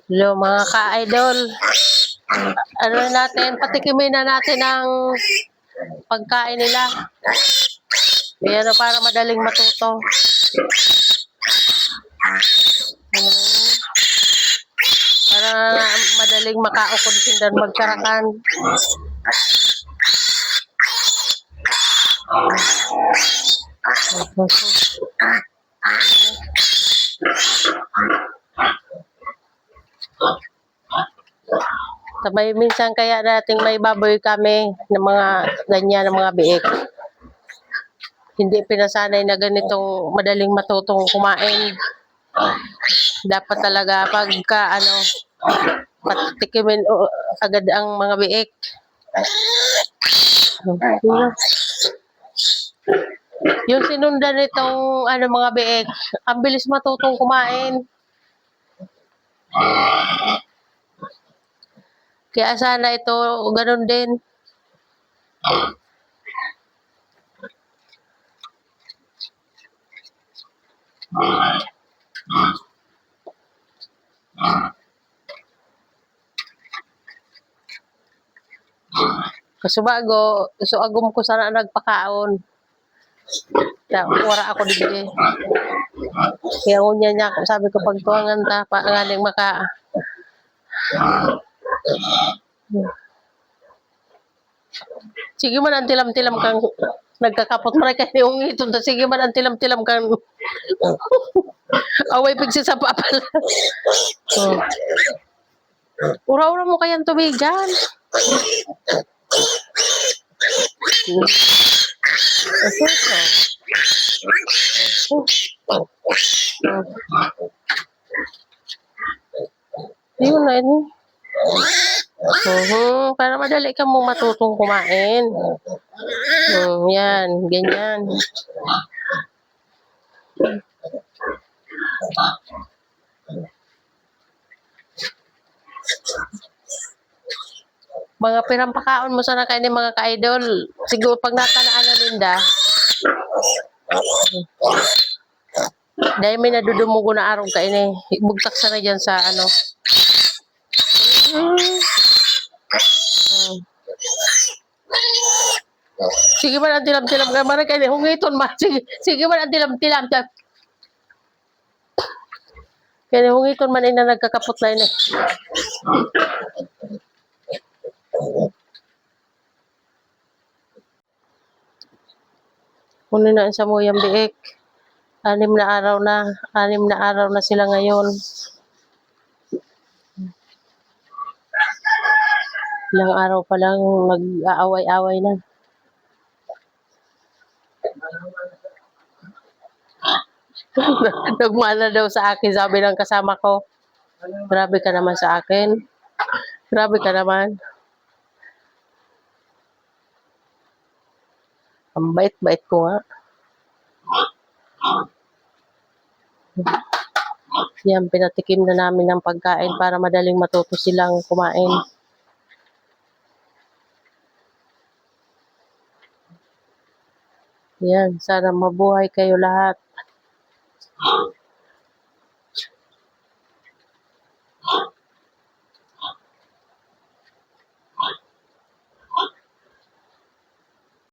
Hello mga ka-idol. Ano natin, patikimin na natin ang pagkain nila. Yan para madaling matuto. Para madaling makaukod sindan magkarakan. Sabay minsan kaya nating may baboy kami ng mga ganyan ng mga biik. Hindi pinasanay na ganitong madaling matutong kumain. Dapat talaga pagka patikimin agad ang mga biik. Yung sinundan nitong mga biik, ang bilis matutong kumain. Kaya sana ito ganun din. Kasubago, agum ko sana nagpakaon. Wala ako digdi. Kaya unya niya, sabi ko pagtuangan ta, pangaling maka. Sige man ang tilam-tilam kang nagkakapot pa kay yung ito. Sige man ang tilam-tilam kang away pigsi sa papal. Ura-ura mo kayang tubigan. Yun na yun. Para madali ka mo matutong kumain. Yan, ganyan. Mga pinampakaon mo sana kayo ng mga ka-idol. Siguro pag natanaan na Linda, dahil may nadudumugo na araw ka ini, bugtak sana dyan sa Sige man ang tilam-tilam ka, marang kayo, hungiton man. Sige man ang tilam-tilam. Kaya hungiton man ina nagkakapot na ini. Kunin na sa muyang biik. 6 na araw na sila ngayon. Ilang araw pa lang mag-aaway-away na. Nagmana daw sa akin, sabi ng kasama ko. Grabe ka naman sa akin. Grabe ka naman. Ang bait-bait ko nga. Yan, pinatikim na namin ng pagkain para madaling matuto silang kumain. Yan, sana mabuhay kayo lahat.